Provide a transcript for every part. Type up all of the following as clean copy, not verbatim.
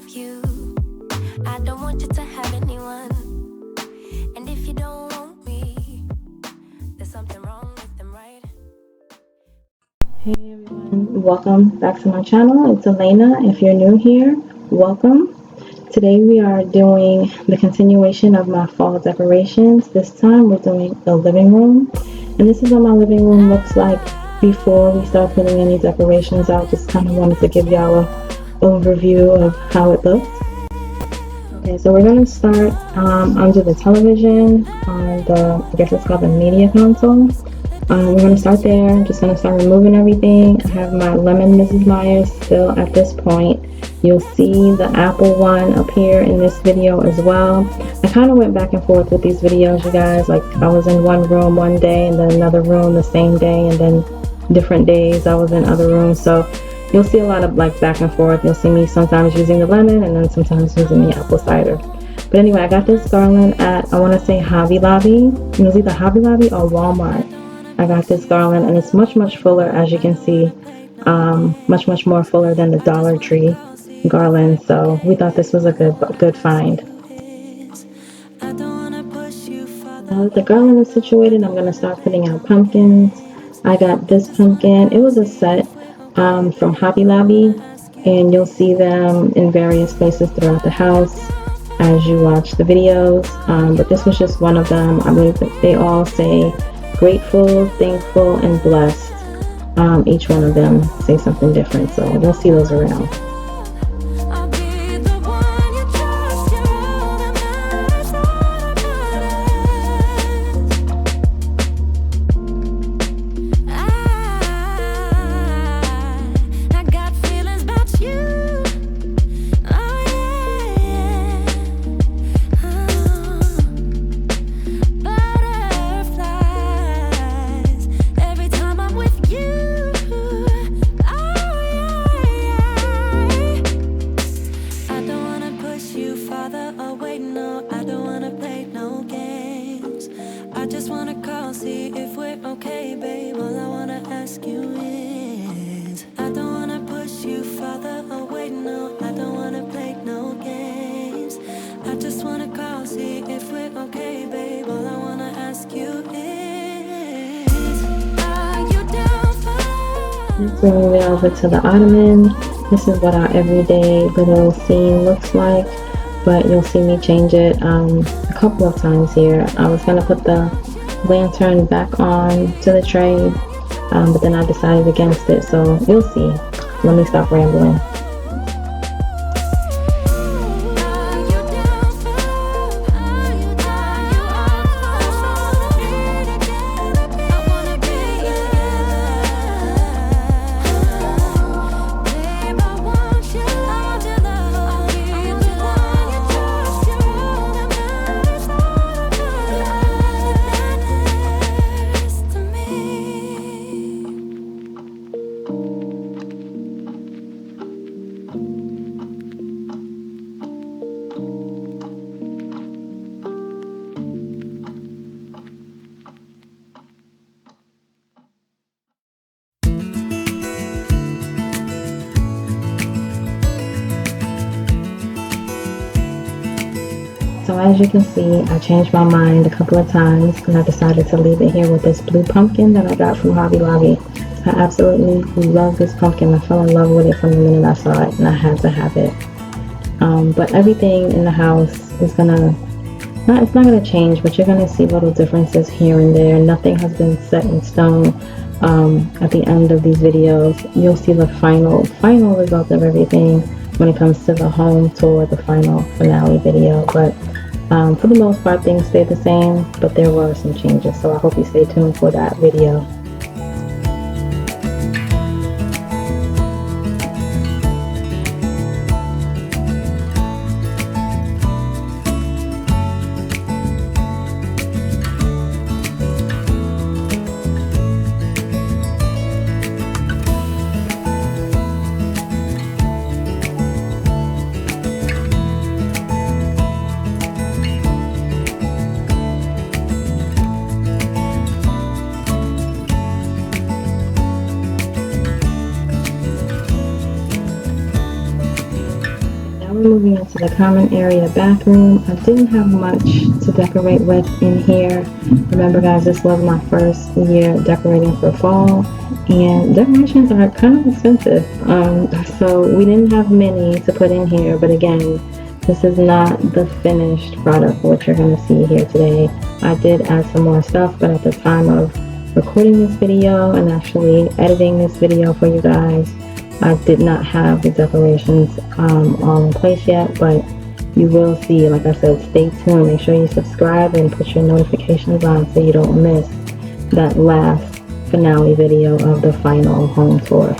have you. I don't want you to have anyone. And if you don't want me, there's something wrong with them, right? Hey everyone, welcome back to my channel. It's Elaina. If you're new here, welcome. Today we are doing the continuation of my fall decorations. This time we're doing the living room. And this is what my living room looks like before we start putting any decorations out. Just kind of wanted to give y'all an overview of how it looks. Okay, so we're going to start under the television on the, I guess it's called the media console. We're going to start there. I'm just going to start removing everything. I have my lemon Mrs. Myers still at this point. You'll see the apple one appear in this video as well. I kind of went back and forth with these videos, you guys. Like I was in one room one day and then another room the same day, and then different days I was in other rooms. So you'll see a lot of like back and forth. You'll see me sometimes using the lemon and then sometimes using the apple cider. But anyway, I got this garland at, I want to say Hobby Lobby. It was either Hobby Lobby or Walmart. I got this garland and it's much fuller, as you can see, much more fuller than the Dollar Tree garland. So we thought this was a good find. Now that the garland is situated, I'm going to start putting out pumpkins. I got this pumpkin. It was a set from Hobby Lobby, and you'll see them in various places throughout the house as you watch the videos. But this was just one of them. I believe that they all say grateful, thankful, and blessed. Each one of them say something different, so you'll see those around. Bringing it over to the Ottoman. This is what our everyday little scene looks like, but you'll see me change it a couple of times here. I was going to put the lantern back on to the tray, but then I decided against it, so you'll see. Let me stop rambling. So as you can see, I changed my mind a couple of times and I decided to leave it here with this blue pumpkin that I got from Hobby Lobby. I absolutely love this pumpkin. I fell in love with it from the minute I saw it and I had to have it. But everything in the house is it's not gonna change, but you're gonna see little differences here and there. Nothing has been set in stone. At the end of these videos, you'll see the final result of everything when it comes to the home tour, the final finale video. But for the most part, things stayed the same, but there were some changes, so I hope you stay tuned for that video. we're moving into the common area bathroom. I didn't have much to decorate with in here. Remember guys, this was my first year decorating for fall, and decorations are kind of expensive. So we didn't have many to put in here, but again, this is not the finished product, what you're going to see here today. I did add some more stuff, but at the time of recording this video and actually editing this video for you guys, I did not have the decorations all in place yet, but you will see. Like I said, stay tuned. Make sure you subscribe and put your notifications on so you don't miss that last finale video of the final home tour.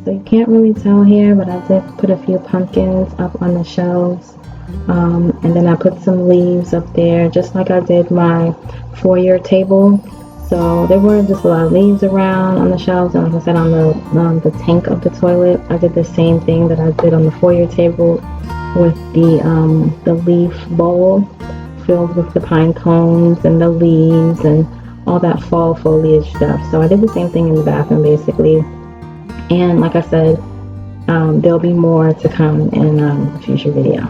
So you can't really tell here, but I did put a few pumpkins up on the shelves. And then I put some leaves up there, just like I did my foyer table. So there were just a lot of leaves around on the shelves, and like I said, on the tank of the toilet, I did the same thing that I did on the foyer table with the leaf bowl filled with the pine cones and the leaves and all that fall foliage stuff. So I did the same thing in the bathroom basically. And like I said, there'll be more to come in a future video.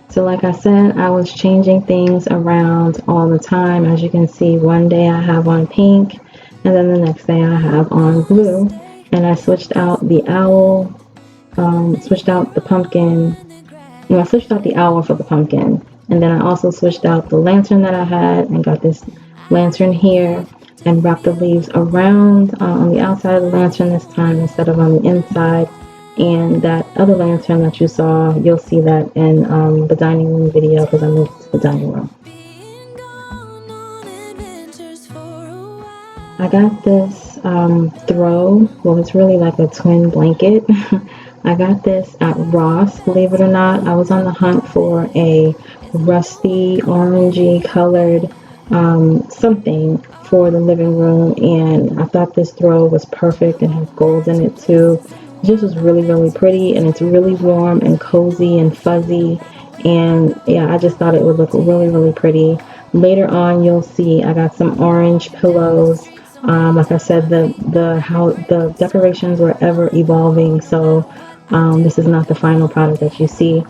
So like I said, I was changing things around all the time. As you can see, one day I have on pink, and then the next day I have on blue. And I switched out the owl, switched out the pumpkin. I switched out the owl for the pumpkin. And then I also switched out the lantern that I had and got this lantern here and wrapped the leaves around on the outside of the lantern this time instead of on the inside. And that other lantern that you saw, you'll see that in the dining room video because I moved to the dining room. I got this throw. Well, it's really like a twin blanket. I got this at Ross, believe it or not. I was on the hunt for a rusty, orangey colored something for the living room, and I thought this throw was perfect and had gold in it too. It just was really, really pretty, and it's really warm and cozy and fuzzy. And yeah, I just thought it would look really, really pretty. Later on, you'll see I got some orange pillows. Like I said, the decorations were ever evolving, so this is not the final product that you see.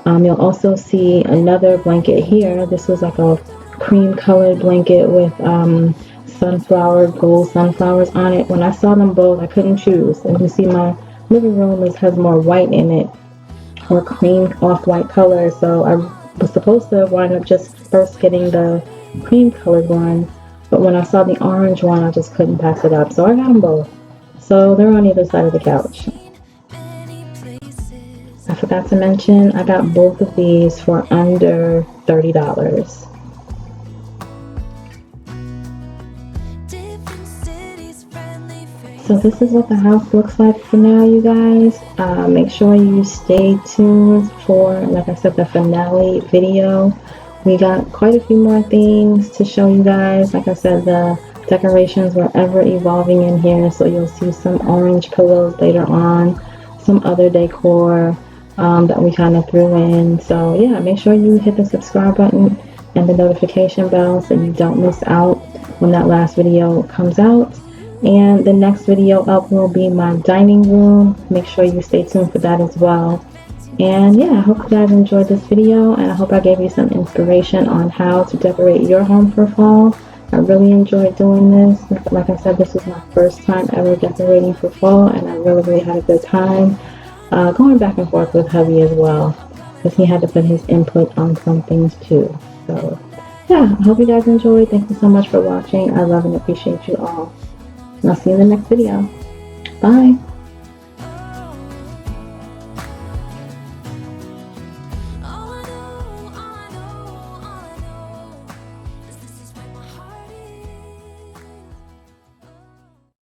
You'll also see another blanket here. This was like a cream colored blanket with gold sunflowers on it. When I saw them both, I couldn't choose. And you see my living room has more white in it, or cream off-white color. So I was supposed to wind up just first getting the cream colored one, but when I saw the orange one, I just couldn't pass it up. So I got them both. So they're on either side of the couch. I forgot to mention, I got both of these for under $30. So this is what the house looks like for now, you guys. Make sure you stay tuned for, like I said, the finale video. We got quite a few more things to show you guys. Like I said, the decorations were ever evolving in here, so you'll see some orange pillows later on, some other decor that we kind of threw in. So yeah, make sure you hit the subscribe button and the notification bell so you don't miss out when that last video comes out. And the next video up will be my dining room. Make sure you stay tuned for that as well. And yeah, I hope you guys enjoyed this video, and I hope I gave you some inspiration on how to decorate your home for fall. I really enjoyed doing this. Like I said, this was my first time ever decorating for fall, and I really, really had a good time. Going back and forth with hubby as well, because he had to put his input on some things too. So yeah, I hope you guys enjoyed. Thank you so much for watching. I love and appreciate you all. And I'll see you in the next video. Bye.